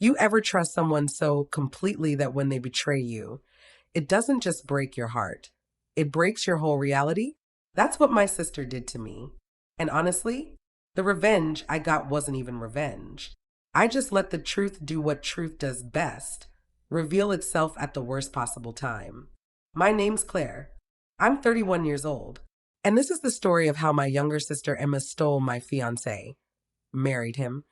You ever trust someone so completely that when they betray you, it doesn't just break your heart, it breaks your whole reality? That's what my sister did to me. And honestly, the revenge I got wasn't even revenge. I just let the truth do what truth does best, reveal itself at the worst possible time. My name's Claire. I'm 31 years old. And this is the story of how my younger sister Emma stole my fiancé, married him,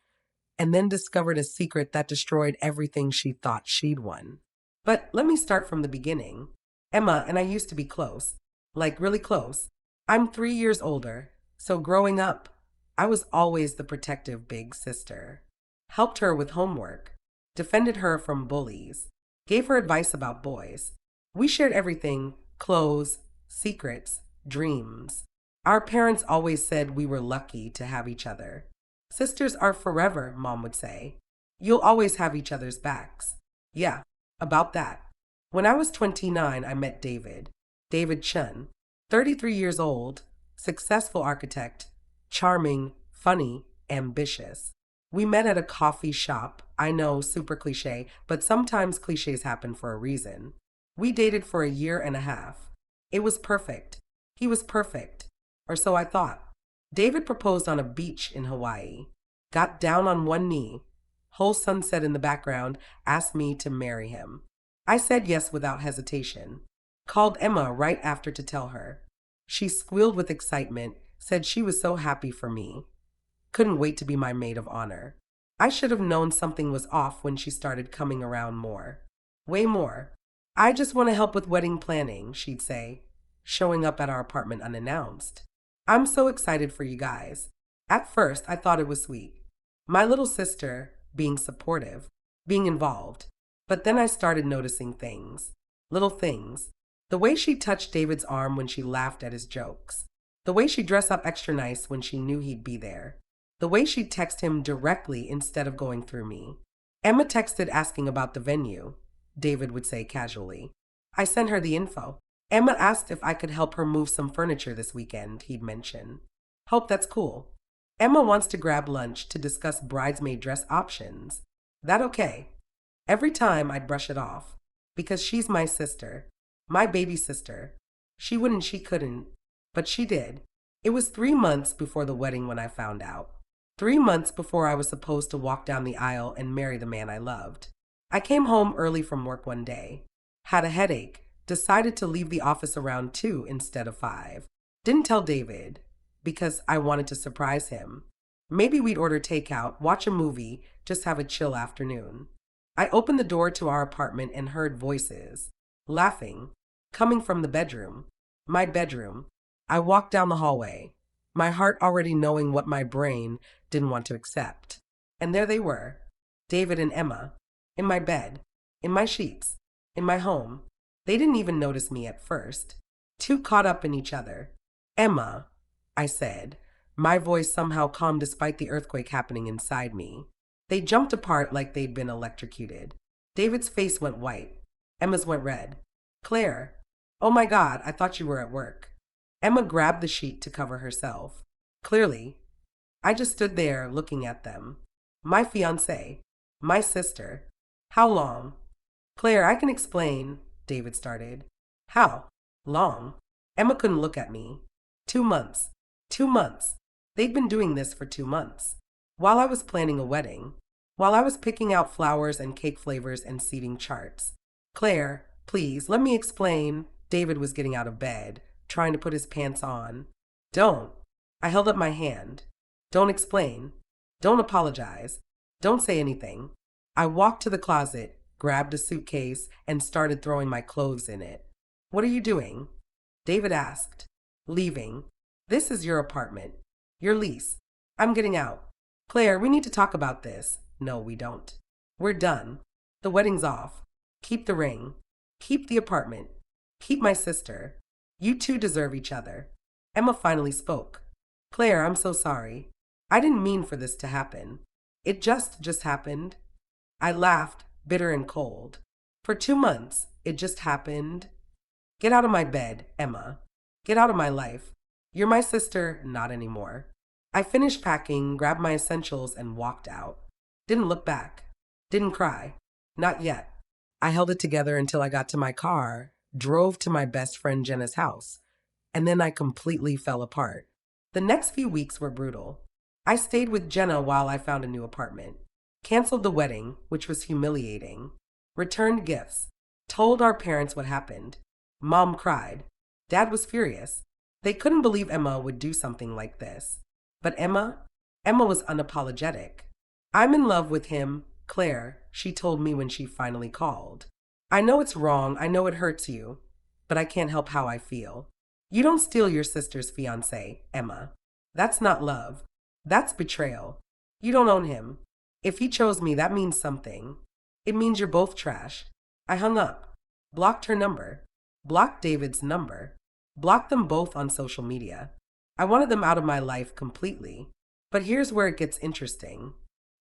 and then discovered a secret that destroyed everything she thought she'd won. But let me start from the beginning. Emma and I used to be close, like really close. I'm 3 years older, so growing up, I was always the protective big sister. Helped her with homework, defended her from bullies, gave her advice about boys. We shared everything: clothes, secrets, dreams. Our parents always said we were lucky to have each other. Sisters are forever, Mom would say. You'll always have each other's backs. Yeah, about that. When I was 29, I met David Chen, 33 years old, successful architect, charming, funny, ambitious. We met at a coffee shop. I know, super cliche, but sometimes cliches happen for a reason. We dated for a year and a half. It was perfect. He was perfect. Or so I thought. David proposed on a beach in Hawaii, got down on one knee, whole sunset in the background, asked me to marry him. I said yes without hesitation. Called Emma right after to tell her. She squealed with excitement, said she was so happy for me. Couldn't wait to be my maid of honor. I should have known something was off when she started coming around more. Way more. I just want to help with wedding planning, she'd say, showing up at our apartment unannounced. I'm so excited for you guys. At first, I thought it was sweet. My little sister being supportive, being involved. But then I started noticing things. Little things. The way she touched David's arm when she laughed at his jokes. The way she dressed up extra nice when she knew he'd be there. The way she'd text him directly instead of going through me. Emma texted asking about the venue, David would say casually. I sent her the info. Emma asked if I could help her move some furniture this weekend, he'd mention. Hope that's cool. Emma wants to grab lunch to discuss bridesmaid dress options. That okay? Every time I'd brush it off. Because she's my sister. My baby sister. She wouldn't, she couldn't. But she did. It was 3 months before the wedding when I found out. 3 months before I was supposed to walk down the aisle and marry the man I loved. I came home early from work one day. Had a headache. Decided to leave the office around 2 instead of 5. Didn't tell David, because I wanted to surprise him. Maybe we'd order takeout, watch a movie, just have a chill afternoon. I opened the door to our apartment and heard voices, laughing, coming from the bedroom. My bedroom. I walked down the hallway, my heart already knowing what my brain didn't want to accept. And there they were, David and Emma, in my bed, in my sheets, in my home. They didn't even notice me at first, too caught up in each other. Emma, I said, my voice somehow calm despite the earthquake happening inside me. They jumped apart like they'd been electrocuted. David's face went white. Emma's went red. Claire, oh my God, I thought you were at work. Emma grabbed the sheet to cover herself. Clearly, I just stood there looking at them. My fiancé, my sister. How long? Claire, I can explain, David started. How? Long? Emma couldn't look at me. 2 months. 2 months. They'd been doing this for 2 months. While I was planning a wedding. While I was picking out flowers and cake flavors and seating charts. Claire, please, let me explain. David was getting out of bed, trying to put his pants on. Don't. I held up my hand. Don't explain. Don't apologize. Don't say anything. I walked to the closet, grabbed a suitcase, and started throwing my clothes in it. What are you doing? David asked. Leaving. This is your apartment. Your lease. I'm getting out. Claire, we need to talk about this. No, we don't. We're done. The wedding's off. Keep the ring. Keep the apartment. Keep my sister. You two deserve each other. Emma finally spoke. Claire, I'm so sorry. I didn't mean for this to happen. It just happened. I laughed, bitter and cold. For 2 months, it just happened. Get out of my bed, Emma. Get out of my life. You're my sister, not anymore. I finished packing, grabbed my essentials, and walked out. Didn't look back. Didn't cry. Not yet. I held it together until I got to my car, drove to my best friend Jenna's house, and then I completely fell apart. The next few weeks were brutal. I stayed with Jenna while I found a new apartment, canceled the wedding, which was humiliating, returned gifts, told our parents what happened. Mom cried. Dad was furious. They couldn't believe Emma would do something like this. But Emma was unapologetic. I'm in love with him, Claire, she told me when she finally called. I know it's wrong, I know it hurts you, but I can't help how I feel. You don't steal your sister's fiancé, Emma. That's not love. That's betrayal. You don't own him. If he chose me, that means something. It means you're both trash. I hung up, blocked her number, blocked David's number, blocked them both on social media. I wanted them out of my life completely. But here's where it gets interesting.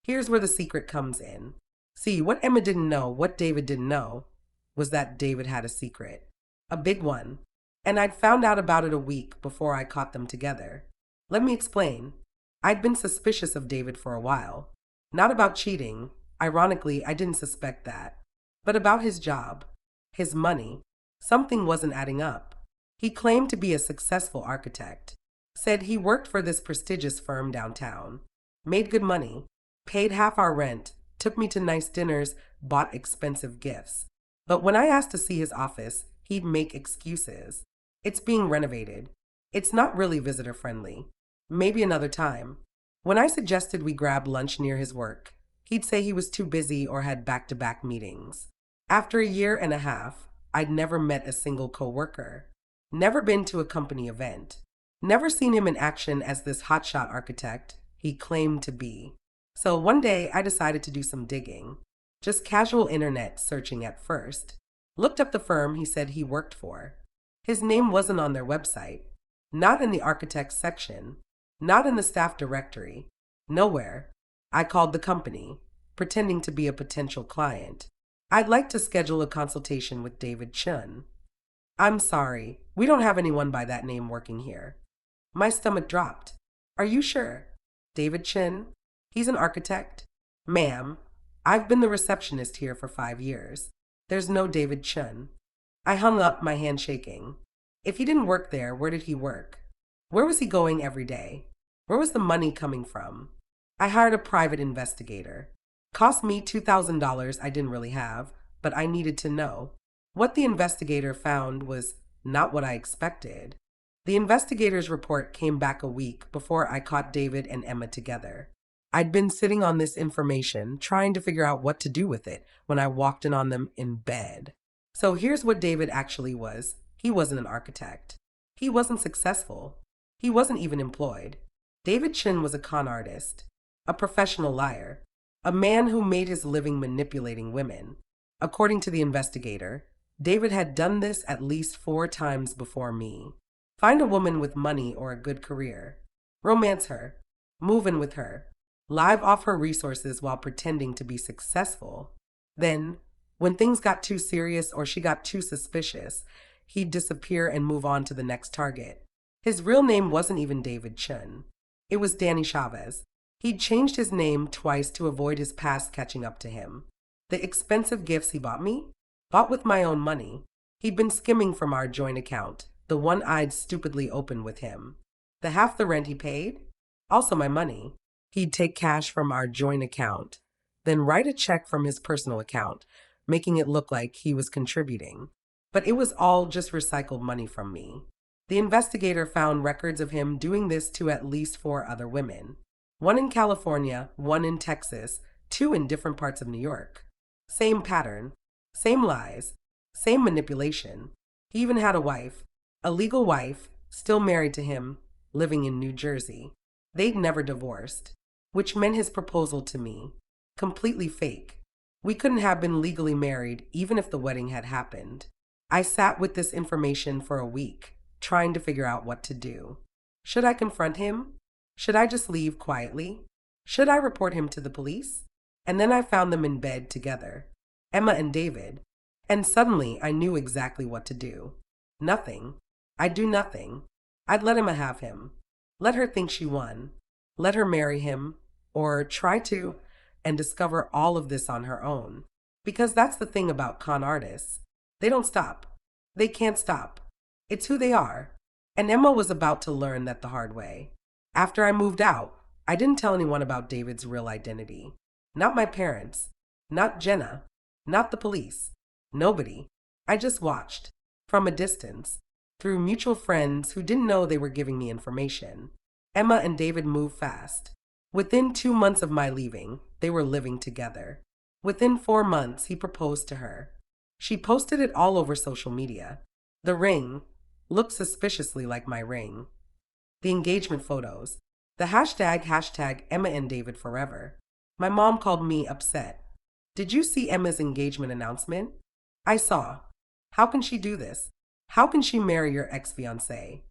Here's where the secret comes in. See, what Emma didn't know, what David didn't know, was that David had a secret. A big one. And I'd found out about it a week before I caught them together. Let me explain. I'd been suspicious of David for a while. Not about cheating. Ironically, I didn't suspect that. But about his job. His money. Something wasn't adding up. He claimed to be a successful architect. Said he worked for this prestigious firm downtown. Made good money. Paid half our rent. Took me to nice dinners. Bought expensive gifts. But when I asked to see his office, he'd make excuses. It's being renovated. It's not really visitor friendly. Maybe another time. When I suggested we grab lunch near his work, he'd say he was too busy or had back-to-back meetings. After a year and a half, I'd never met a single coworker. Never been to a company event. Never seen him in action as this hotshot architect he claimed to be. So one day I decided to do some digging. Just casual internet searching at first. Looked up the firm he said he worked for. His name wasn't on their website. Not in the architects section. Not in the staff directory. Nowhere. I called the company, pretending to be a potential client. I'd like to schedule a consultation with David Chen. I'm sorry, we don't have anyone by that name working here. My stomach dropped. Are you sure? David Chen? He's an architect? Ma'am, I've been the receptionist here for 5 years. There's no David Chen. I hung up, my hand shaking. If he didn't work there, where did he work? Where was he going every day? Where was the money coming from? I hired a private investigator. Cost me $2,000 I didn't really have, but I needed to know. What the investigator found was not what I expected. The investigator's report came back a week before I caught David and Emma together. I'd been sitting on this information, trying to figure out what to do with it, when I walked in on them in bed. So here's what David actually was. He wasn't an architect. He wasn't successful. He wasn't even employed. David Chen was a con artist, a professional liar, a man who made his living manipulating women. According to the investigator, David had done this at least 4 times before me. Find a woman with money or a good career. Romance her. Move in with her. Live off her resources while pretending to be successful. Then, when things got too serious or she got too suspicious, he'd disappear and move on to the next target. His real name wasn't even David Chen. It was Danny Chavez. He'd changed his name twice to avoid his past catching up to him. The expensive gifts he bought me? Bought with my own money. He'd been skimming from our joint account, the one I'd stupidly opened with him. The half the rent he paid? Also my money. He'd take cash from our joint account, then write a check from his personal account, making it look like he was contributing. But it was all just recycled money from me. The investigator found records of him doing this to at least 4 other women. 1 in California, 1 in Texas, 2 in different parts of New York. Same pattern, same lies, same manipulation. He even had a wife, a legal wife, still married to him, living in New Jersey. They'd never divorced, which meant his proposal to me, completely fake. We couldn't have been legally married even if the wedding had happened. I sat with this information for a week, trying to figure out what to do. Should I confront him? Should I just leave quietly? Should I report him to the police? And then I found them in bed together, Emma and David, and suddenly I knew exactly what to do. Nothing. I'd do nothing. I'd let Emma have him. Let her think she won. Let her marry him, or try to. and discover all of this on her own. Because that's the thing about con artists. They don't stop. They can't stop. It's who they are. And Emma was about to learn that the hard way. After I moved out, I didn't tell anyone about David's real identity. Not my parents. Not Jenna. Not the police. Nobody. I just watched. From a distance. Through mutual friends who didn't know they were giving me information. Emma and David moved fast. Within 2 months of my leaving, they were living together. Within 4 months, he proposed to her. She posted it all over social media. The ring looked suspiciously like my ring. The engagement photos. The hashtag Emma and David forever. My mom called me upset. Did you see Emma's engagement announcement? I saw. How can she do this? How can she marry your ex-fiancé?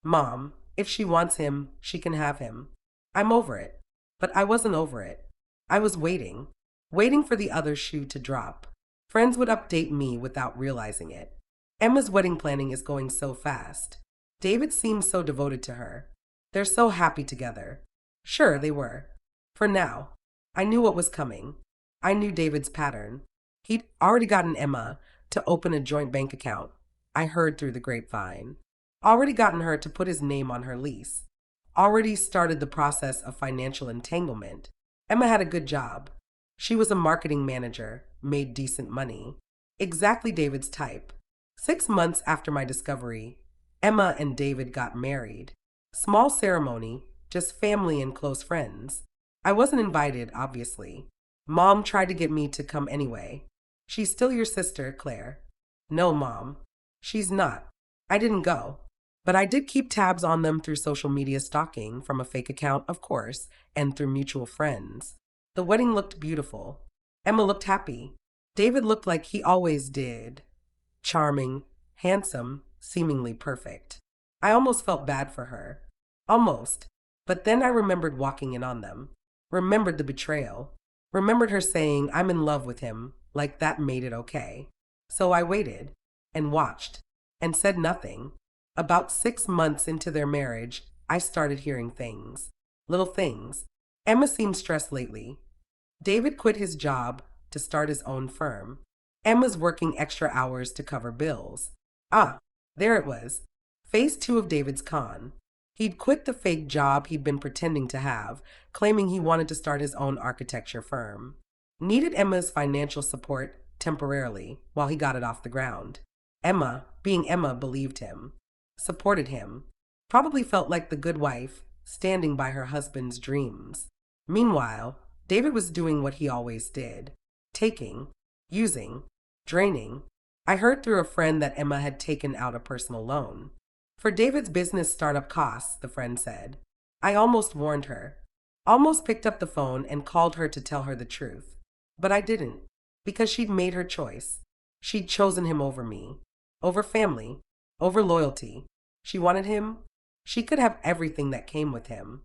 Mom, if she wants him, she can have him. I'm over it. But I wasn't over it. I was waiting for the other shoe to drop. Friends would update me without realizing it. Emma's wedding planning is going so fast. David seems so devoted to her. They're so happy together. Sure, they were. For now. I knew what was coming. I knew David's pattern. He'd already gotten Emma to open a joint bank account. I heard through the grapevine. Already gotten her to put his name on her lease. Already started the process of financial entanglement. Emma had a good job. She was a marketing manager, made decent money. Exactly David's type. 6 months after my discovery, Emma and David got married. Small ceremony, just family and close friends. I wasn't invited, obviously. Mom tried to get me to come anyway. She's still your sister, Claire. No, Mom. She's not. I didn't go. But I did keep tabs on them through social media stalking, from a fake account, of course, and through mutual friends. The wedding looked beautiful. Emma looked happy. David looked like he always did. Charming, handsome, seemingly perfect. I almost felt bad for her. Almost. But then I remembered walking in on them. Remembered the betrayal. Remembered her saying, I'm in love with him, like that made it okay. So I waited, and watched, and said nothing. About 6 months into their marriage, I started hearing things. Little things. Emma seemed stressed lately. David quit his job to start his own firm. Emma's working extra hours to cover bills. Ah, there it was. Phase 2 of David's con. He'd quit the fake job he'd been pretending to have, claiming he wanted to start his own architecture firm. Needed Emma's financial support temporarily while he got it off the ground. Emma, being Emma, believed him, supported him, probably felt like the good wife, standing by her husband's dreams. Meanwhile, David was doing what he always did, taking, using, draining. I heard through a friend that Emma had taken out a personal loan. For David's business startup costs, the friend said. I almost warned her. Almost picked up the phone and called her to tell her the truth. But I didn't, because she'd made her choice. She'd chosen him over me, over family, over loyalty. She wanted him. She could have everything that came with him.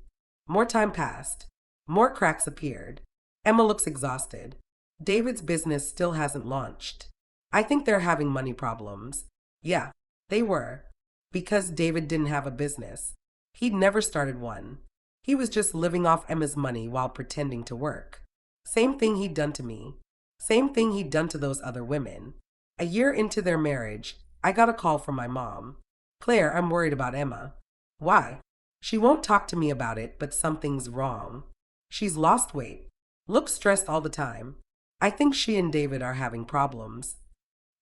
More time passed. More cracks appeared. Emma looks exhausted. David's business still hasn't launched. I think they're having money problems. Yeah, they were. Because David didn't have a business. He'd never started one. He was just living off Emma's money while pretending to work. Same thing he'd done to me. Same thing he'd done to those other women. A year into their marriage, I got a call from my mom. Claire, I'm worried about Emma. Why? She won't talk to me about it, but something's wrong. She's lost weight. Looks stressed all the time. I think she and David are having problems.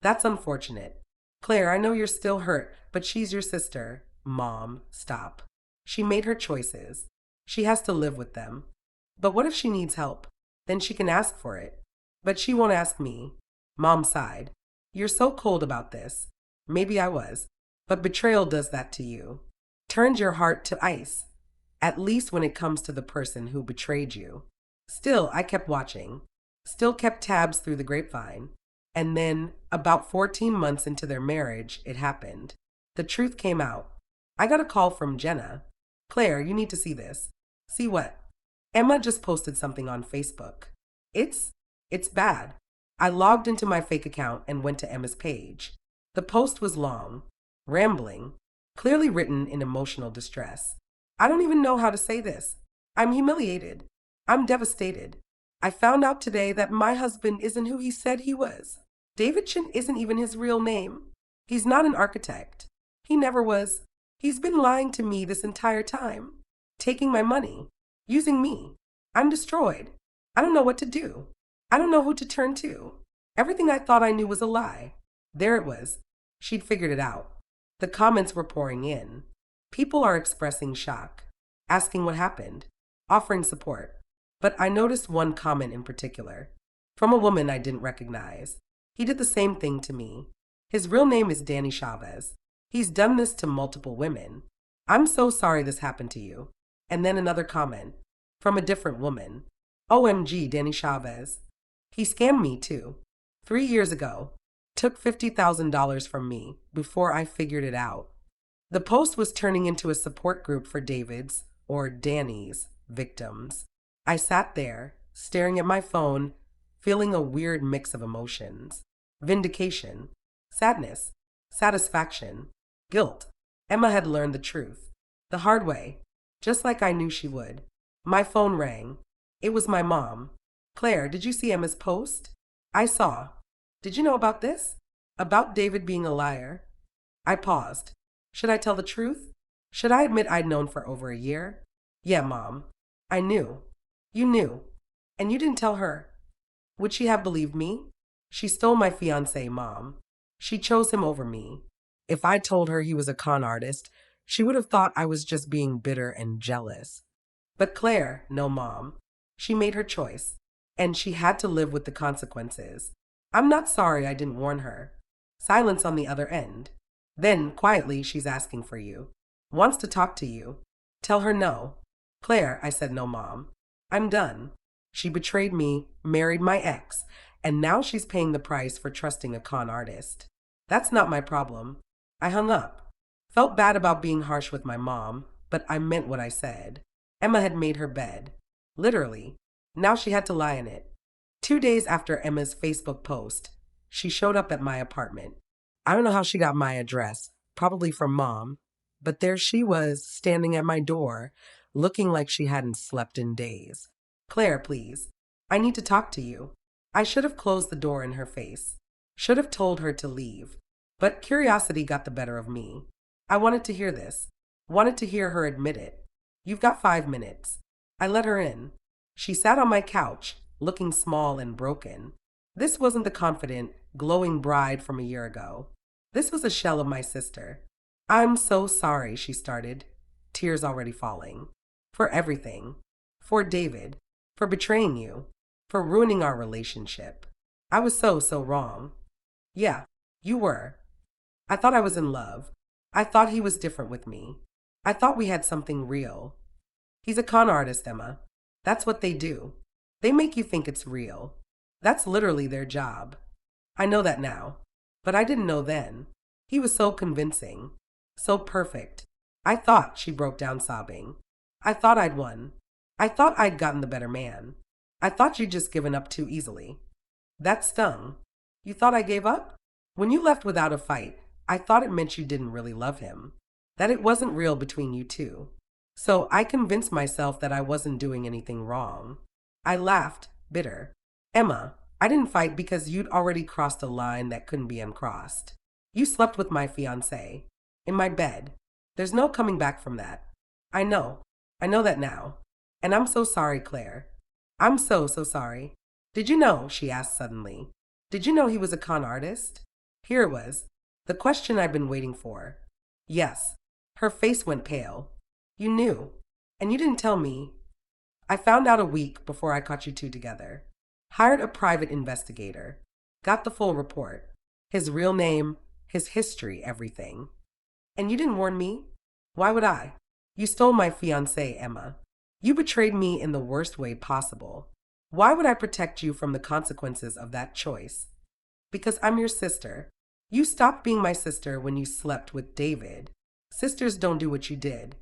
That's unfortunate. Claire, I know you're still hurt, but she's your sister. Mom, stop. She made her choices. She has to live with them. But what if she needs help? Then she can ask for it. But she won't ask me. Mom sighed. You're so cold about this. Maybe I was. But betrayal does that to you. Turns your heart to ice. At least when it comes to the person who betrayed you. Still, I kept watching. Still kept tabs through the grapevine. And then, about 14 months into their marriage, it happened. The truth came out. I got a call from Jenna. Claire, you need to see this. See what? Emma just posted something on Facebook. It's bad. I logged into my fake account and went to Emma's page. The post was long, rambling, clearly written in emotional distress. I don't even know how to say this. I'm humiliated. I'm devastated. I found out today that my husband isn't who he said he was. David Chen isn't even his real name. He's not an architect. He never was. He's been lying to me this entire time, taking my money, using me. I'm destroyed. I don't know what to do. I don't know who to turn to. Everything I thought I knew was a lie. There it was. She'd figured it out. The comments were pouring in. People are expressing shock, asking what happened, offering support. But I noticed one comment in particular, from a woman I didn't recognize. He did the same thing to me. His real name is Danny Chavez. He's done this to multiple women. I'm so sorry this happened to you. And then another comment, from a different woman. OMG, Danny Chavez. He scammed me too. 3 years ago. Took $50,000 from me before I figured it out. The post was turning into a support group for David's, or Danny's, victims. I sat there, staring at my phone, feeling a weird mix of emotions. Vindication, sadness, satisfaction, guilt. Emma had learned the truth. The hard way, just like I knew she would. My phone rang. It was my mom. Claire, did you see Emma's post? I saw. Did you know about this? About David being a liar? I paused. Should I tell the truth? Should I admit I'd known for over a year? Yeah, Mom. I knew. You knew. And you didn't tell her. Would she have believed me? She stole my fiancé, Mom. She chose him over me. If I told her he was a con artist, she would have thought I was just being bitter and jealous. But Claire, no, Mom. She made her choice, and she had to live with the consequences. I'm not sorry I didn't warn her. Silence on the other end. Then, quietly, she's asking for you. Wants to talk to you. Tell her no. Claire, I said no, Mom. I'm done. She betrayed me, married my ex, and now she's paying the price for trusting a con artist. That's not my problem. I hung up. Felt bad about being harsh with my mom, but I meant what I said. Emma had made her bed. Literally. Now she had to lie in it. 2 days after Emma's Facebook post, she showed up at my apartment. I don't know how she got my address, probably from Mom, but there she was, standing at my door, looking like she hadn't slept in days. Claire, please. I need to talk to you. I should have closed the door in her face. Should have told her to leave. But curiosity got the better of me. I wanted to hear this. Wanted to hear her admit it. You've got 5 minutes. I let her in. She sat on my couch, looking small and broken. This wasn't the confident, glowing bride from a year ago. This was a shell of my sister. I'm so sorry, she started, tears already falling. For everything. For David. For betraying you. For ruining our relationship. I was so wrong. Yeah, you were. I thought I was in love. I thought he was different with me. I thought we had something real. He's a con artist, Emma. That's what they do. They make you think it's real. That's literally their job. I know that now. But I didn't know then. He was so convincing. So perfect. I thought, she broke down sobbing. I thought I'd won. I thought I'd gotten the better man. I thought you'd just given up too easily. That stung. You thought I gave up? When you left without a fight, I thought it meant you didn't really love him. That it wasn't real between you two. So I convinced myself that I wasn't doing anything wrong. I laughed, bitter. Emma, I didn't fight because you'd already crossed a line that couldn't be uncrossed. You slept with my fiancé. In my bed. There's no coming back from that. I know. I know that now. And I'm so sorry, Claire. I'm so sorry. Did you know, she asked suddenly. Did you know he was a con artist? Here it was. The question I'd been waiting for. Yes. Her face went pale. You knew. And you didn't tell me. I found out a week before I caught you two together. Hired a private investigator. Got the full report. His real name, his history, everything. And you didn't warn me? Why would I? You stole my fiancé, Emma. You betrayed me in the worst way possible. Why would I protect you from the consequences of that choice? Because I'm your sister. You stopped being my sister when you slept with David. Sisters don't do what you did.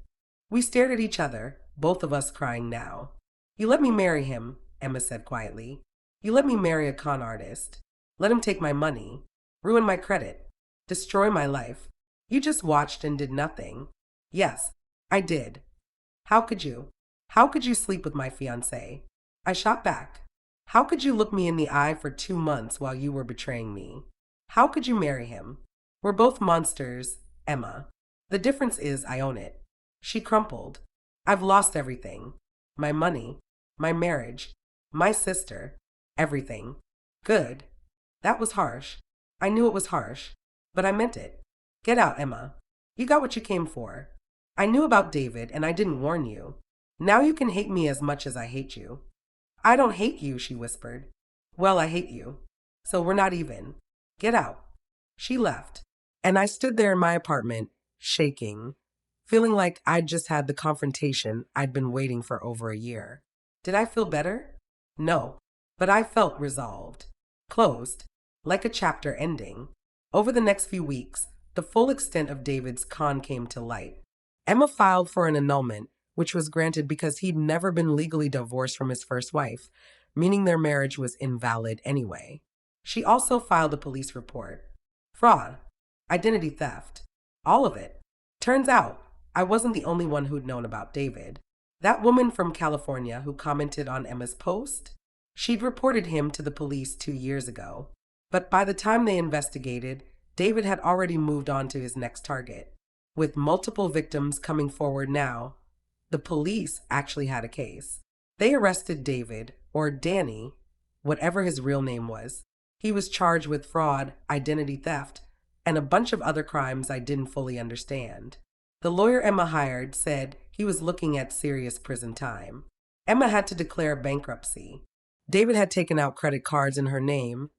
We stared at each other, both of us crying now. You let me marry him, Emma said quietly. You let me marry a con artist. Let him take my money. Ruin my credit. Destroy my life. You just watched and did nothing. Yes, I did. How could you? How could you sleep with my fiancé? I shot back. How could you look me in the eye for 2 months while you were betraying me? How could you marry him? We're both monsters, Emma. The difference is I own it. She crumpled. I've lost everything. My money, my marriage, my sister, everything. Good. That was harsh. I knew it was harsh, but I meant it. Get out, Emma. You got what you came for. I knew about David and I didn't warn you. Now you can hate me as much as I hate you. I don't hate you, she whispered. Well, I hate you. So we're not even. Get out. She left, and I stood there in my apartment, shaking, feeling like I'd just had the confrontation I'd been waiting for over a year. Did I feel better? No, but I felt resolved, closed, like a chapter ending. Over the next few weeks, the full extent of David's con came to light. Emma filed for an annulment, which was granted because he'd never been legally divorced from his first wife, meaning their marriage was invalid anyway. She also filed a police report. Fraud, identity theft, all of it. Turns out, I wasn't the only one who'd known about David. That woman from California who commented on Emma's post, she'd reported him to the police 2 years ago. But by the time they investigated, David had already moved on to his next target. With multiple victims coming forward now, the police actually had a case. They arrested David, or Danny, whatever his real name was. He was charged with fraud, identity theft, and a bunch of other crimes I didn't fully understand. The lawyer Emma hired said he was looking at serious prison time. Emma had to declare bankruptcy. David had taken out credit cards in her name,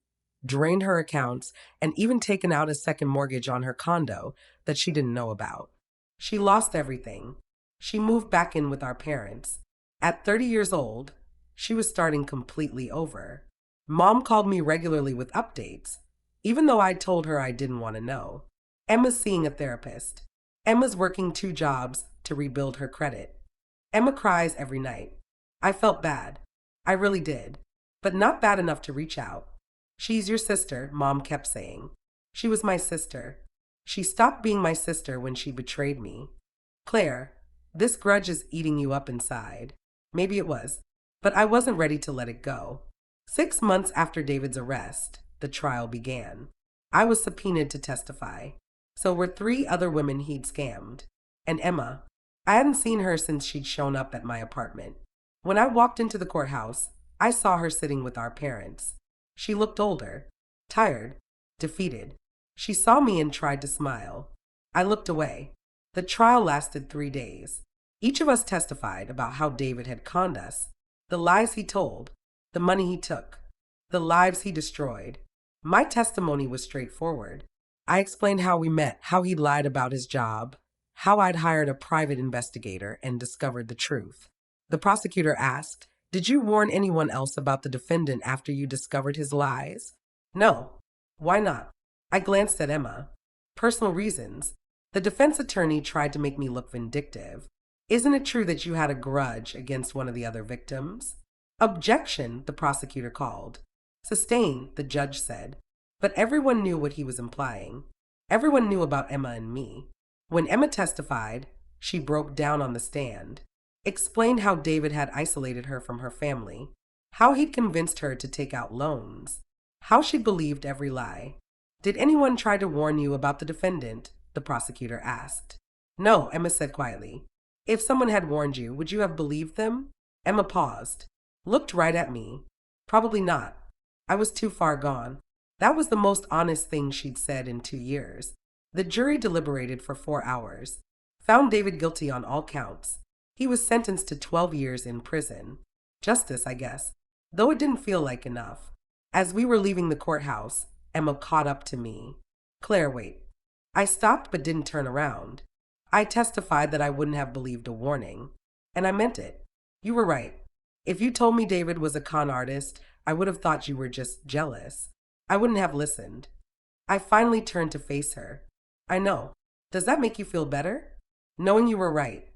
drained her accounts, and even taken out a second mortgage on her condo that she didn't know about. She lost everything. She moved back in with our parents. At 30 years old, she was starting completely over. Mom called me regularly with updates, even though I told her I didn't want to know. Emma's seeing a therapist. Emma's working 2 jobs to rebuild her credit. Emma cries every night. I felt bad. I really did. But not bad enough to reach out. She's your sister, Mom kept saying. She was my sister. She stopped being my sister when she betrayed me. Claire, this grudge is eating you up inside. Maybe it was, but I wasn't ready to let it go. 6 months after David's arrest, the trial began. I was subpoenaed to testify. So were 3 other women he'd scammed. And Emma. I hadn't seen her since she'd shown up at my apartment. When I walked into the courthouse, I saw her sitting with our parents. She looked older, tired, defeated. She saw me and tried to smile. I looked away. The trial lasted 3 days. Each of us testified about how David had conned us, the lies he told, the money he took, the lives he destroyed. My testimony was straightforward. I explained how we met, how he'd lied about his job, how I'd hired a private investigator and discovered the truth. The prosecutor asked, "Did you warn anyone else about the defendant after you discovered his lies?" No. Why not? I glanced at Emma. Personal reasons. The defense attorney tried to make me look vindictive. Isn't it true that you had a grudge against one of the other victims? Objection, the prosecutor called. Sustained, the judge said. But everyone knew what he was implying. Everyone knew about Emma and me. When Emma testified, she broke down on the stand, explained how David had isolated her from her family, how he'd convinced her to take out loans, how she believed every lie. Did anyone try to warn you about the defendant? The prosecutor asked. No, Emma said quietly. If someone had warned you, would you have believed them? Emma paused, looked right at me. Probably not. I was too far gone. That was the most honest thing she'd said in 2 years. The jury deliberated for 4 hours, found David guilty on all counts. He was sentenced to 12 years in prison. Justice, I guess, though it didn't feel like enough. As we were leaving the courthouse, Emma caught up to me. Claire, wait. I stopped but didn't turn around. I testified that I wouldn't have believed a warning. And I meant it. You were right. If you told me David was a con artist, I would have thought you were just jealous. I wouldn't have listened. I finally turned to face her. I know. Does that make you feel better? Knowing you were right.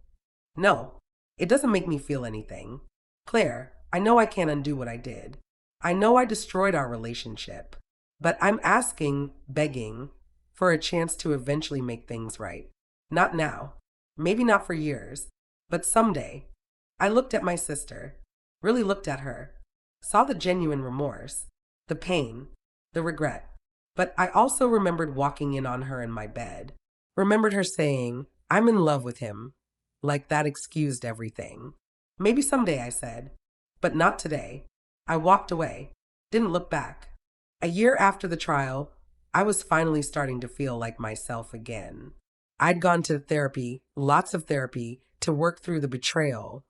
No, it doesn't make me feel anything. Claire, I know I can't undo what I did. I know I destroyed our relationship. But I'm asking, begging, for a chance to eventually make things right. Not now. Maybe not for years. But someday. I looked at my sister. Really looked at her. saw the genuine remorse, the pain, the regret. But I also remembered walking in on her in my bed. Remembered her saying, "I'm in love with him." Like that excused everything. "Maybe someday," I said, "but not today." I walked away, didn't look back. A year after the trial, I was finally starting to feel like myself again. I'd gone to therapy, lots of therapy, to work through the betrayal,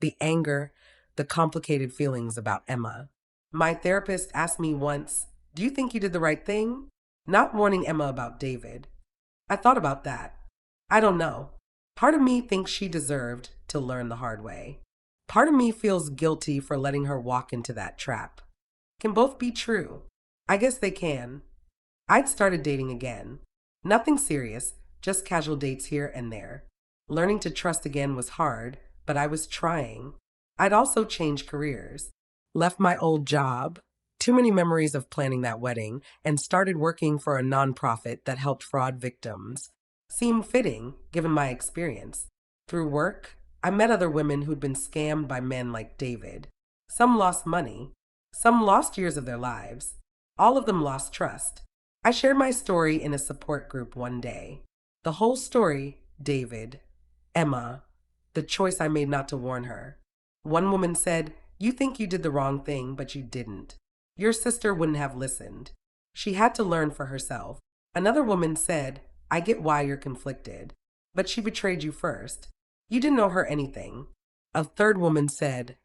the anger, the complicated feelings about Emma. My therapist asked me once, "Do you think you did the right thing?" Not warning Emma about David. I thought about that. I don't know. Part of me thinks she deserved to learn the hard way. Part of me feels guilty for letting her walk into that trap. Can both be true? I guess they can. I'd started dating again. Nothing serious, just casual dates here and there. Learning to trust again was hard, but I was trying. I'd also changed careers. Left my old job, too many memories of planning that wedding, and started working for a nonprofit that helped fraud victims. Seemed fitting, given my experience. Through work, I met other women who'd been scammed by men like David. Some lost money. Some lost years of their lives. All of them lost trust. I shared my story in a support group one day. The whole story, David, Emma, the choice I made not to warn her. One woman said, "You think you did the wrong thing, but you didn't. Your sister wouldn't have listened. She had to learn for herself." Another woman said, "I get why you're conflicted, but she betrayed you first. You didn't owe her anything." A third woman said,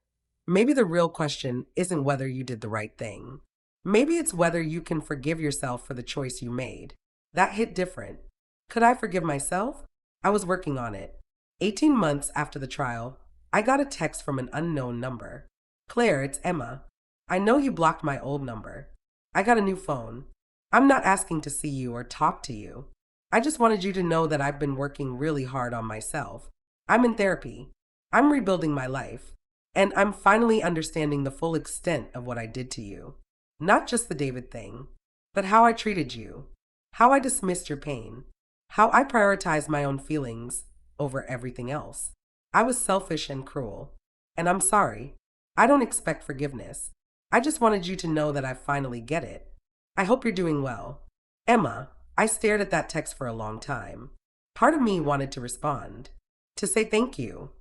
"Maybe the real question isn't whether you did the right thing. Maybe it's whether you can forgive yourself for the choice you made." That hit different. Could I forgive myself? I was working on it. 18 months after the trial, I got a text from an unknown number. "Claire, it's Emma. I know you blocked my old number. I got a new phone. I'm not asking to see you or talk to you. I just wanted you to know that I've been working really hard on myself. I'm in therapy. I'm rebuilding my life. And I'm finally understanding the full extent of what I did to you. Not just the David thing, but how I treated you, how I dismissed your pain, how I prioritized my own feelings over everything else. I was selfish and cruel. And I'm sorry. I don't expect forgiveness. I just wanted you to know that I finally get it. I hope you're doing well." Emma, I stared at that text for a long time. Part of me wanted to respond, to say thank you,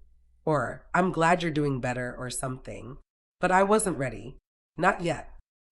or "I'm glad you're doing better," or something. But I wasn't ready. Not yet.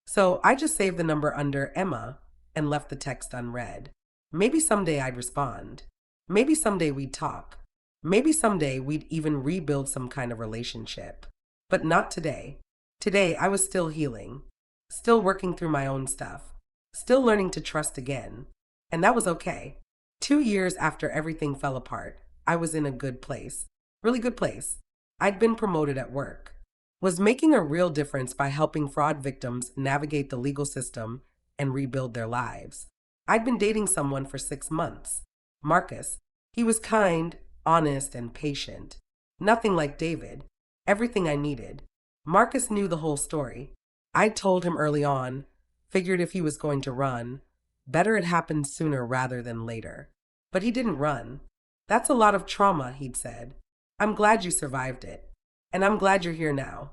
So I just saved the number under Emma and left the text unread. Maybe someday I'd respond. Maybe someday we'd talk. Maybe someday we'd even rebuild some kind of relationship. But not today. Today I was still healing. Still working through my own stuff. Still learning to trust again. And that was okay. 2 years after everything fell apart, I was in a good place. Really good place. I'd been promoted at work. Was making a real difference by helping fraud victims navigate the legal system and rebuild their lives. I'd been dating someone for 6 months. Marcus. He was kind, honest, and patient. Nothing like David. Everything I needed. Marcus knew the whole story. I told him early on, figured if he was going to run, better it happened sooner rather than later. But he didn't run. "That's a lot of trauma," he'd said. "I'm glad you survived it. And I'm glad you're here now."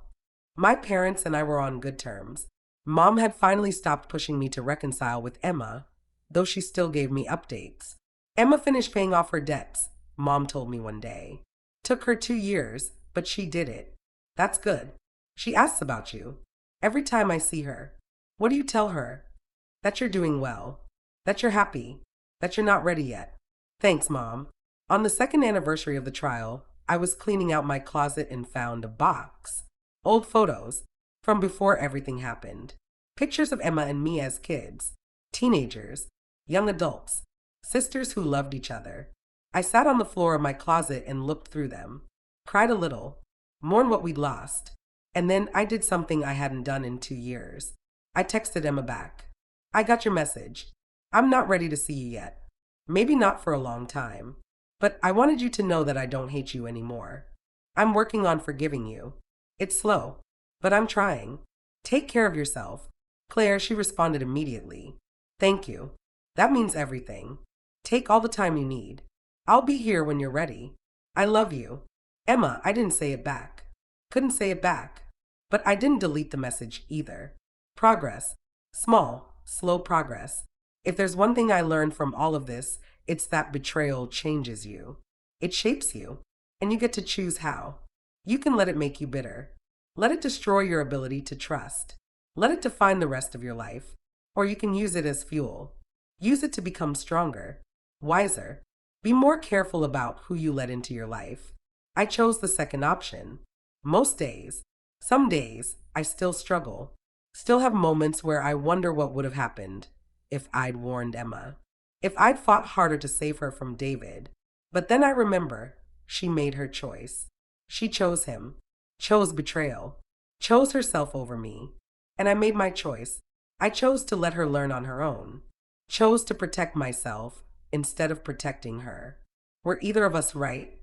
My parents and I were on good terms. Mom had finally stopped pushing me to reconcile with Emma, though she still gave me updates. "Emma finished paying off her debts," Mom told me one day. "Took her 2 years, but she did it. That's good. She asks about you. Every time I see her. What do you tell her?" "That you're doing well. That you're happy. That you're not ready yet." "Thanks, Mom." On the second anniversary of the trial, I was cleaning out my closet and found a box. Old photos from before everything happened. Pictures of Emma and me as kids, teenagers, young adults, sisters who loved each other. I sat on the floor of my closet and looked through them, cried a little, mourned what we'd lost. And then I did something I hadn't done in 2 years. I texted Emma back. "I got your message. I'm not ready to see you yet. Maybe not for a long time. But I wanted you to know that I don't hate you anymore. I'm working on forgiving you. It's slow, but I'm trying. Take care of yourself." "Claire," she responded immediately. "Thank you. That means everything. Take all the time you need. I'll be here when you're ready. I love you." Emma, I didn't say it back. Couldn't say it back. But I didn't delete the message either. Progress. Small, slow progress. If there's one thing I learned from all of this, it's that betrayal changes you. It shapes you, and you get to choose how. You can let it make you bitter. Let it destroy your ability to trust. Let it define the rest of your life. Or you can use it as fuel. Use it to become stronger, wiser. Be more careful about who you let into your life. I chose the second option. Most days, some days, I still struggle. Still have moments where I wonder what would have happened if I'd warned Emma. If I'd fought harder to save her from David. But then I remember she made her choice. She chose him, chose betrayal, chose herself over me. And I made my choice. I chose to let her learn on her own. Chose to protect myself instead of protecting her. Were either of us right?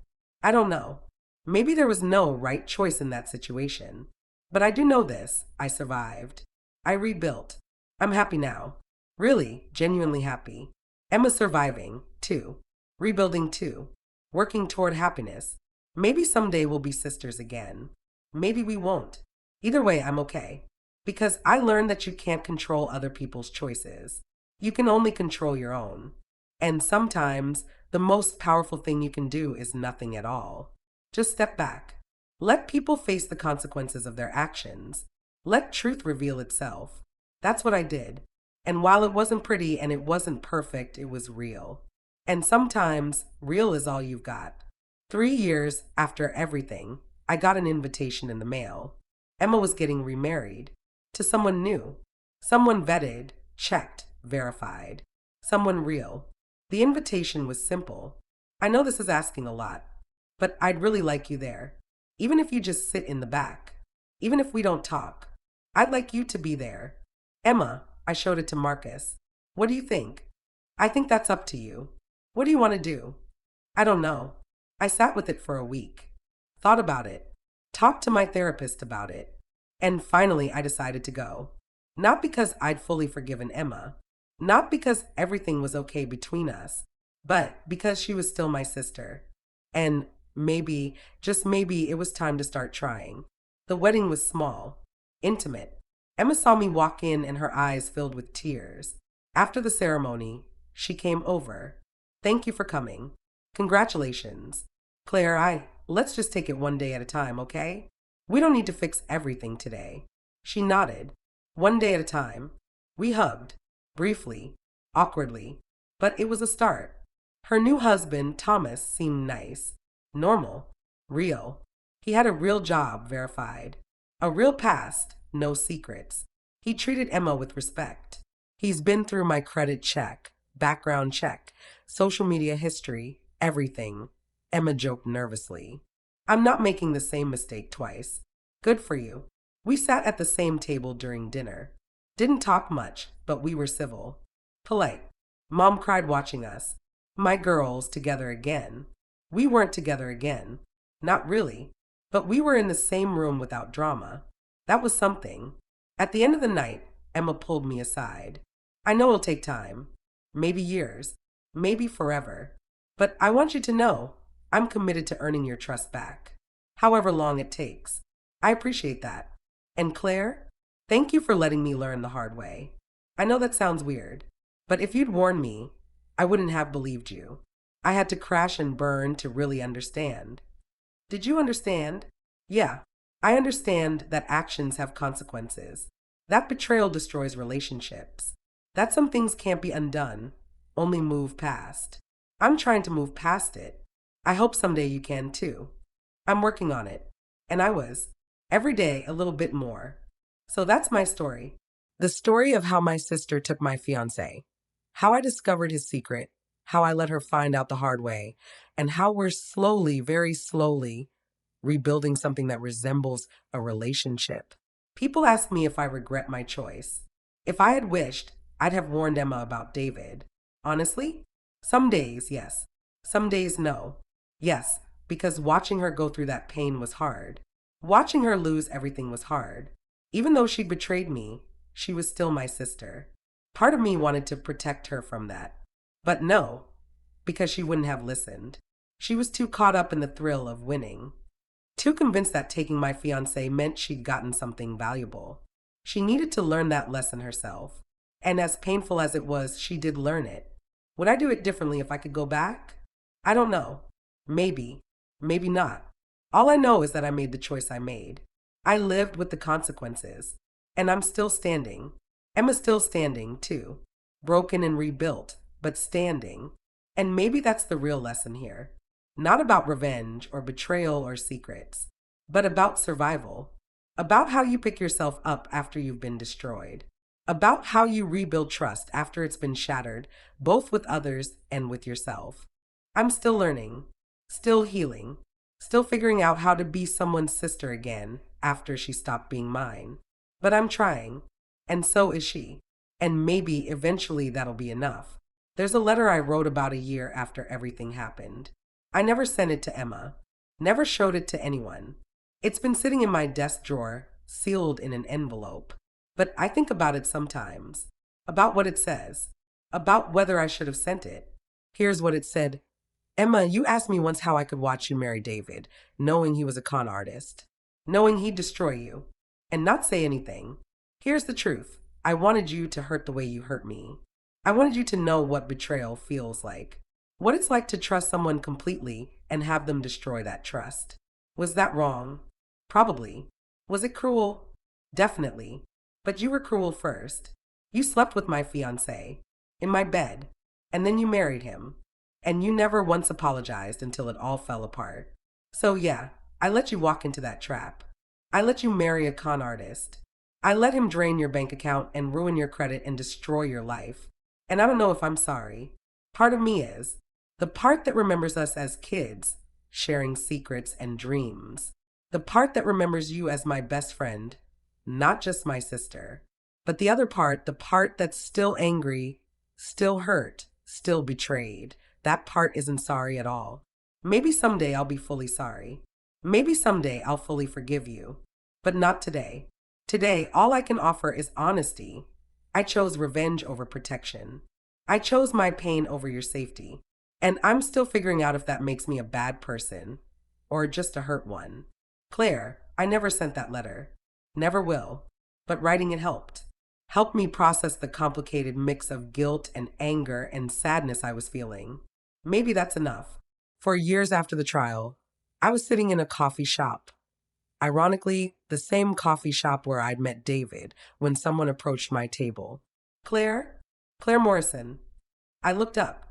I don't know. Maybe there was no right choice in that situation. But I do know this. I survived. I rebuilt. I'm happy now. Really, genuinely happy. Emma's surviving, too. Rebuilding, too. Working toward happiness. Maybe someday we'll be sisters again. Maybe we won't. Either way, I'm okay. Because I learned that you can't control other people's choices. You can only control your own. And sometimes, the most powerful thing you can do is nothing at all. Just step back. Let people face the consequences of their actions. Let truth reveal itself. That's what I did. And while it wasn't pretty and it wasn't perfect, it was real. And sometimes, real is all you've got. 3 years after everything, I got an invitation in the mail. Emma was getting remarried. To someone new. Someone vetted, checked, verified. Someone real. The invitation was simple. I know this is asking a lot, but I'd really like you there. Even if you just sit in the back. Even if we don't talk. I'd like you to be there. Emma, I showed it to Marcus. What do you think? I think that's up to you. What do you want to do? I don't know. I sat with it for a week. Thought about it. Talked to my therapist about it. And finally, I decided to go. Not because I'd fully forgiven Emma. Not because everything was okay between us. But because she was still my sister. And maybe, just maybe, it was time to start trying. The wedding was small. Intimate. Emma saw me walk in and her eyes filled with tears. After the ceremony, she came over. Thank you for coming. Congratulations. Claire, let's just take it one day at a time, okay? We don't need to fix everything today. She nodded. One day at a time. We hugged. Briefly. Awkwardly. But it was a start. Her new husband, Thomas, seemed nice. Normal. Real. He had a real job, verified. A real past, no secrets. He treated Emma with respect. He's been through my credit check, background check, social media history, everything. Emma joked nervously. I'm not making the same mistake twice. Good for you. We sat at the same table during dinner. Didn't talk much, but we were civil. Polite. Mom cried watching us. My girls together again. We weren't together again. Not really. But we were in the same room without drama. That was something. At the end of the night, Emma pulled me aside. I know it'll take time. Maybe years. Maybe forever. But I want you to know, I'm committed to earning your trust back. However long it takes. I appreciate that. And Claire, thank you for letting me learn the hard way. I know that sounds weird, but if you'd warned me, I wouldn't have believed you. I had to crash and burn to really understand. Did you understand? Yeah, I understand that actions have consequences. That betrayal destroys relationships. That some things can't be undone, only move past. I'm trying to move past it. I hope someday you can too. I'm working on it. And I was. Every day a little bit more. So that's my story. The story of how my sister took my fiancé. How I discovered his secret. How I let her find out the hard way. And how we're slowly, very slowly, rebuilding something that resembles a relationship. People ask me if I regret my choice. If I had wished, I'd have warned Emma about David. Honestly, some days, yes. Some days, no. Yes, because watching her go through that pain was hard. Watching her lose everything was hard. Even though she betrayed me, she was still my sister. Part of me wanted to protect her from that. But no, because she wouldn't have listened. She was too caught up in the thrill of winning. too convinced that taking my fiancé meant she'd gotten something valuable. She needed to learn that lesson herself. And as painful as it was, she did learn it. Would I do it differently if I could go back? I don't know. Maybe. Maybe not. All I know is that I made the choice I made. I lived with the consequences. And I'm still standing. Emma's still standing, too. Broken and rebuilt, but standing. And maybe that's the real lesson here. Not about revenge or betrayal or secrets, but about survival. About how you pick yourself up after you've been destroyed. About how you rebuild trust after it's been shattered, both with others and with yourself. I'm still learning, still healing, still figuring out how to be someone's sister again after she stopped being mine. But I'm trying, and so is she. And maybe eventually that'll be enough. There's a letter I wrote about a year after everything happened. I never sent it to Emma, never showed it to anyone. It's been sitting in my desk drawer, sealed in an envelope. But I think about it sometimes, about what it says, about whether I should have sent it. Here's what it said. Emma, you asked me once how I could watch you marry David, knowing he was a con artist, knowing he'd destroy you, and not say anything. Here's the truth. I wanted you to hurt the way you hurt me. I wanted you to know what betrayal feels like, what it's like to trust someone completely and have them destroy that trust. Was that wrong? Probably. Was it cruel? Definitely. But you were cruel first. You slept with my fiancé, in my bed, and then you married him. And you never once apologized until it all fell apart. So yeah, I let you walk into that trap. I let you marry a con artist. I let him drain your bank account and ruin your credit and destroy your life. And I don't know if I'm sorry. Part of me is. The part that remembers us as kids, sharing secrets and dreams. The part that remembers you as my best friend, not just my sister. But the other part, the part that's still angry, still hurt, still betrayed, that part isn't sorry at all. Maybe someday I'll be fully sorry. Maybe someday I'll fully forgive you. But not today. Today, all I can offer is honesty. I chose revenge over protection. I chose my pain over your safety. And I'm still figuring out if that makes me a bad person or just a hurt one. Claire, I never sent that letter. Never will. But writing it helped. Helped me process the complicated mix of guilt and anger and sadness I was feeling. Maybe that's enough. For years after the trial, I was sitting in a coffee shop. Ironically, the same coffee shop where I'd met David when someone approached my table. Claire? Claire Morrison. I looked up.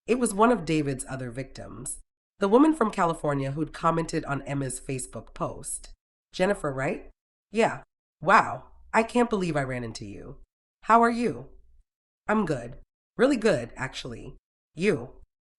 It was one of David's other victims. The woman from California who'd commented on Emma's Facebook post. Jennifer, right? Yeah. Wow. I can't believe I ran into you. How are you? I'm good. Really good, actually. You?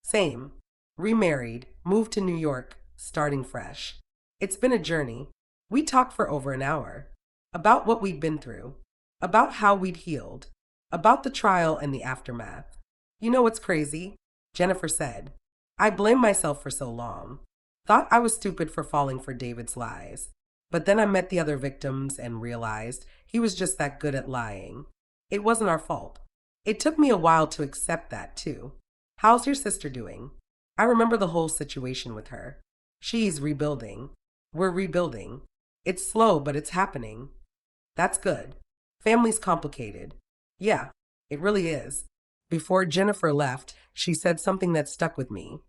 Same. Remarried, moved to New York, starting fresh. It's been a journey. We talked for over an hour. About what we'd been through. About how we'd healed. About the trial and the aftermath. You know what's crazy? Jennifer said. I blamed myself for so long. Thought I was stupid for falling for David's lies. But then I met the other victims and realized he was just that good at lying. It wasn't our fault. It took me a while to accept that, too. How's your sister doing? I remember the whole situation with her. She's rebuilding. We're rebuilding. It's slow, but it's happening. That's good. Family's complicated. Yeah, it really is. Before Jennifer left, she said something that stuck with me.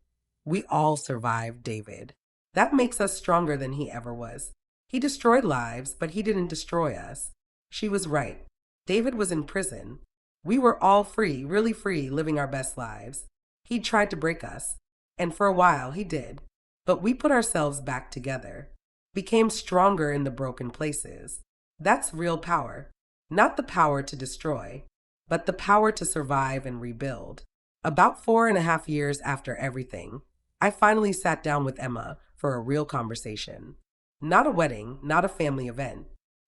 We all survived David. That makes us stronger than he ever was. He destroyed lives, but he didn't destroy us. She was right. David was in prison. We were all free, really free, living our best lives. He tried to break us. And for a while, he did. But we put ourselves back together. Became stronger in the broken places. That's real power. Not the power to destroy, but the power to survive and rebuild. About 4.5 years after everything, I finally sat down with Emma for a real conversation. Not a wedding, not a family event.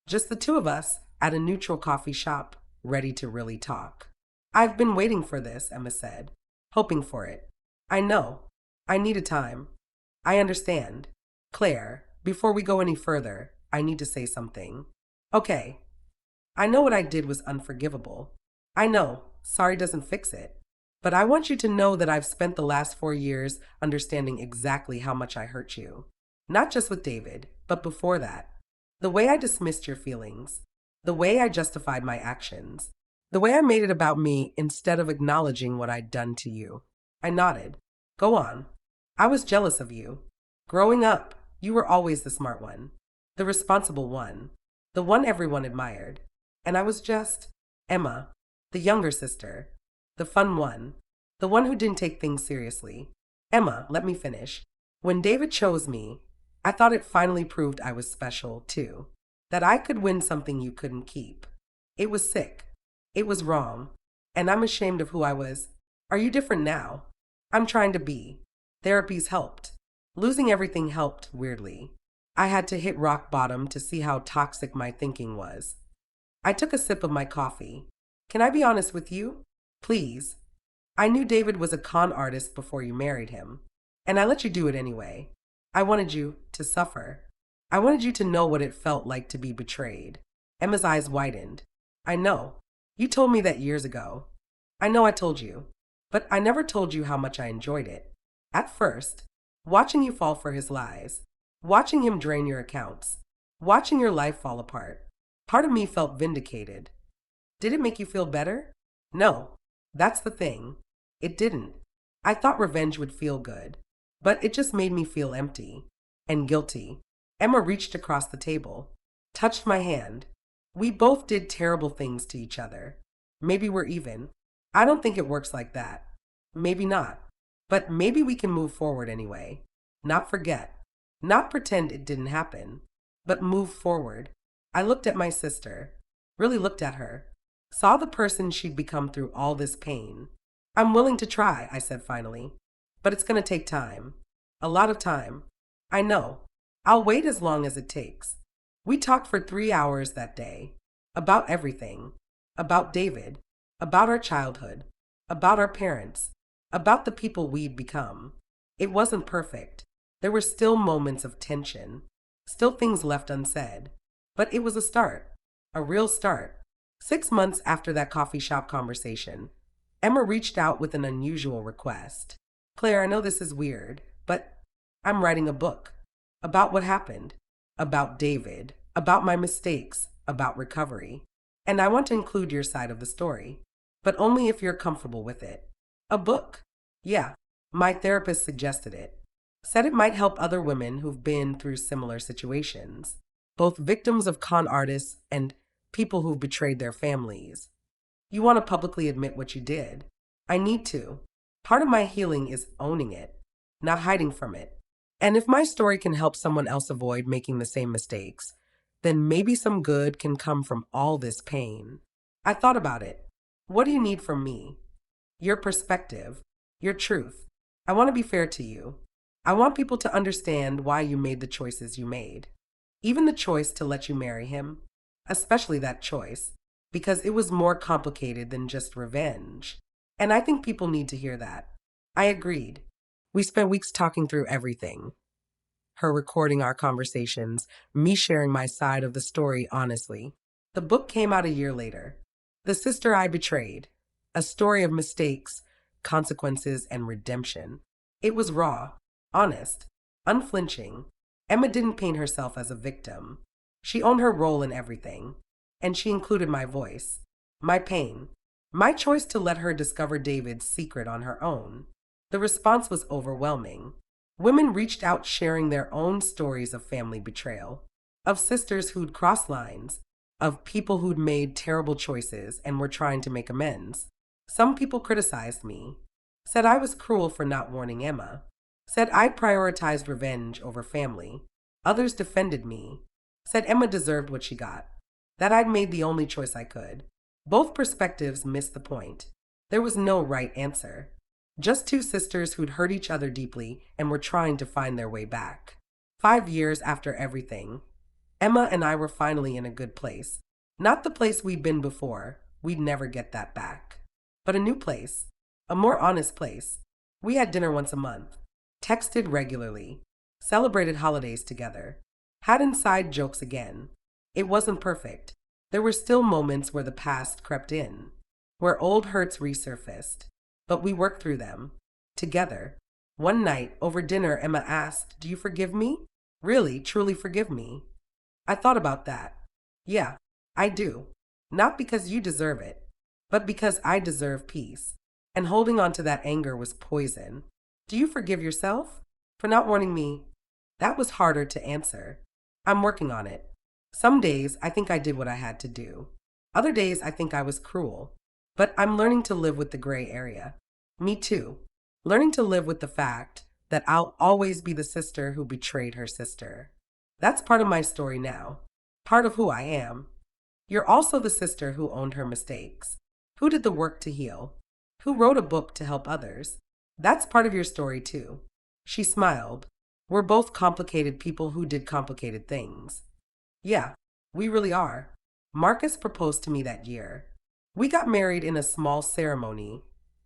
Just the two of us at a neutral coffee shop, ready to really talk. I've been waiting for this, Emma said. Hoping for it. I know. I need a time. I understand. Claire, before we go any further, I need to say something. Okay. I know what I did was unforgivable. I know. Sorry doesn't fix it. But I want you to know that I've spent the last 4 years understanding exactly how much I hurt you. Not just with David, but before that. The way I dismissed your feelings, the way I justified my actions, the way I made it about me instead of acknowledging what I'd done to you. I nodded. Go on. I was jealous of you. Growing up, you were always the smart one, the responsible one, the one everyone admired. And I was just Emma, the younger sister, the fun one, the one who didn't take things seriously. Emma, let me finish. When David chose me, I thought it finally proved I was special, too. That I could win something you couldn't keep. It was sick. It was wrong. And I'm ashamed of who I was. Are you different now? I'm trying to be. Therapy's helped. Losing everything helped, weirdly. I had to hit rock bottom to see how toxic my thinking was. I took a sip of my coffee. Can I be honest with you? Please. I knew David was a con artist before you married him. And I let you do it anyway. I wanted you to suffer. I wanted you to know what it felt like to be betrayed. Emma's eyes widened. I know. You told me that years ago. I know I told you. But I never told you how much I enjoyed it. At first, watching you fall for his lies, watching him drain your accounts, watching your life fall apart, part of me felt vindicated. Did it make you feel better? No. That's the thing. It didn't. I thought revenge would feel good. But it just made me feel empty and guilty. Emma reached across the table, touched my hand. We both did terrible things to each other. Maybe we're even. I don't think it works like that. Maybe not. But maybe we can move forward anyway. Not forget. Not pretend it didn't happen. But move forward. I looked at my sister. Really looked at her. Saw the person she'd become through all this pain. I'm willing to try, I said finally. But it's going to take time. A lot of time. I know. I'll wait as long as it takes. We talked for 3 hours that day. About everything. About David. About our childhood. About our parents. About the people we'd become. It wasn't perfect. There were still moments of tension. Still things left unsaid. But it was a start. A real start. 6 months after that coffee shop conversation, Emma reached out with an unusual request. Claire, I know this is weird, but I'm writing a book about what happened, about David, about my mistakes, about recovery. And I want to include your side of the story, but only if you're comfortable with it. A book? Yeah, my therapist suggested it. Said it might help other women who've been through similar situations, both victims of con artists and people who've betrayed their families. You want to publicly admit what you did. I need to. Part of my healing is owning it, not hiding from it. And if my story can help someone else avoid making the same mistakes, then maybe some good can come from all this pain. I thought about it. What do you need from me? Your perspective, your truth. I want to be fair to you. I want people to understand why you made the choices you made. Even the choice to let you marry him, especially that choice, because it was more complicated than just revenge. And I think people need to hear that. I agreed. We spent weeks talking through everything. Her recording our conversations, me sharing my side of the story honestly. The book came out a year later. The Sister I Betrayed. A story of mistakes, consequences, and redemption. It was raw, honest, unflinching. Emma didn't paint herself as a victim. She owned her role in everything. And she included my voice, my pain, my choice to let her discover David's secret on her own. The response was overwhelming. Women reached out sharing their own stories of family betrayal, of sisters who'd crossed lines, of people who'd made terrible choices and were trying to make amends. Some people criticized me, said I was cruel for not warning Emma, said I prioritized revenge over family. Others defended me, said Emma deserved what she got, that I'd made the only choice I could. Both perspectives missed the point. There was no right answer. Just two sisters who'd hurt each other deeply and were trying to find their way back. 5 years after everything, Emma and I were finally in a good place. Not the place we'd been before. We'd never get that back. But a new place. A more honest place. We had dinner once a month. Texted regularly. Celebrated holidays together. Had inside jokes again. It wasn't perfect. There were still moments where the past crept in, where old hurts resurfaced, but we worked through them, together. One night, over dinner, Emma asked, "Do you forgive me?" Really, truly forgive me. I thought about that. Yeah, I do. Not because you deserve it, but because I deserve peace. And holding on to that anger was poison. Do you forgive yourself for not warning me? That was harder to answer. I'm working on it. Some days I think I did what I had to do. Other days I think I was cruel. But I'm learning to live with the gray area. Me too. Learning to live with the fact that I'll always be the sister who betrayed her sister. That's part of my story now, part of who I am. You're also the sister who owned her mistakes, who did the work to heal, who wrote a book to help others. That's part of your story too. She smiled. We're both complicated people who did complicated things. Yeah, we really are. Marcus proposed to me that year. We got married in a small ceremony,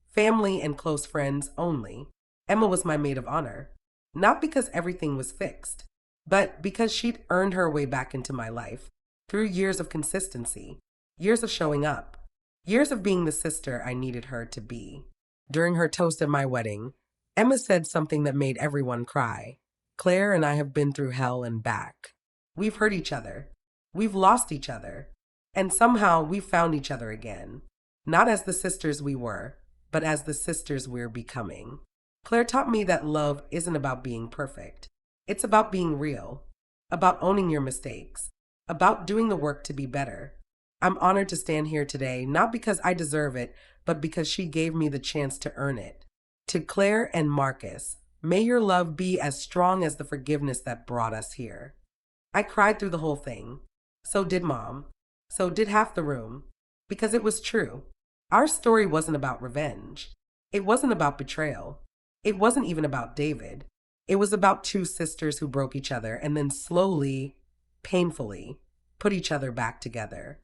family and close friends only. Emma was my maid of honor, not because everything was fixed, but because she'd earned her way back into my life through years of consistency, years of showing up, years of being the sister I needed her to be. During her toast at my wedding, Emma said something that made everyone cry. Claire and I have been through hell and back. We've hurt each other. We've lost each other. And somehow we found each other again. Not as the sisters we were, but as the sisters we're becoming. Claire taught me that love isn't about being perfect. It's about being real, about owning your mistakes, about doing the work to be better. I'm honored to stand here today, not because I deserve it, but because she gave me the chance to earn it. To Claire and Marcus, may your love be as strong as the forgiveness that brought us here. I cried through the whole thing. So did Mom. So did half the room. Because it was true. Our story wasn't about revenge. It wasn't about betrayal. It wasn't even about David. It was about two sisters who broke each other and then slowly, painfully, put each other back together.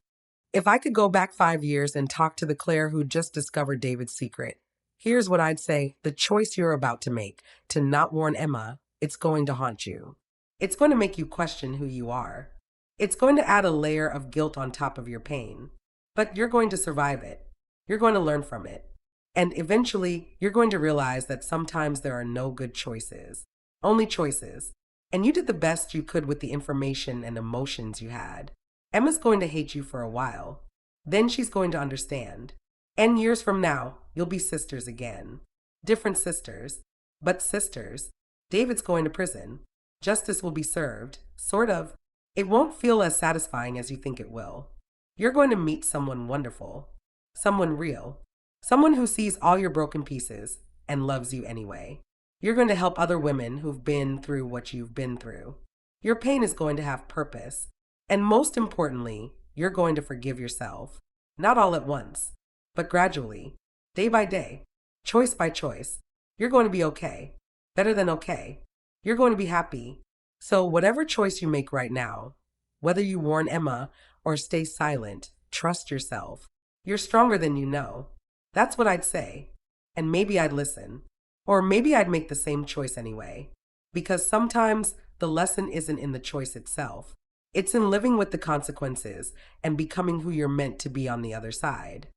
If I could go back 5 years and talk to the Claire who just discovered David's secret, here's what I'd say. The choice you're about to make, to not warn Emma, it's going to haunt you. It's going to make you question who you are. It's going to add a layer of guilt on top of your pain. But you're going to survive it. You're going to learn from it. And eventually, you're going to realize that sometimes there are no good choices, only choices. And you did the best you could with the information and emotions you had. Emma's going to hate you for a while. Then she's going to understand. And years from now, you'll be sisters again. Different sisters, but sisters. David's going to prison. Justice will be served, sort of. It won't feel as satisfying as you think it will. You're going to meet someone wonderful, someone real, someone who sees all your broken pieces and loves you anyway. You're going to help other women who've been through what you've been through. Your pain is going to have purpose. And most importantly, you're going to forgive yourself. Not all at once, but gradually, day by day, choice by choice. You're going to be okay. Better than okay. You're going to be happy. So whatever choice you make right now, whether you warn Emma or stay silent, trust yourself. You're stronger than you know. That's what I'd say. And maybe I'd listen. Or maybe I'd make the same choice anyway. Because sometimes the lesson isn't in the choice itself. It's in living with the consequences and becoming who you're meant to be on the other side.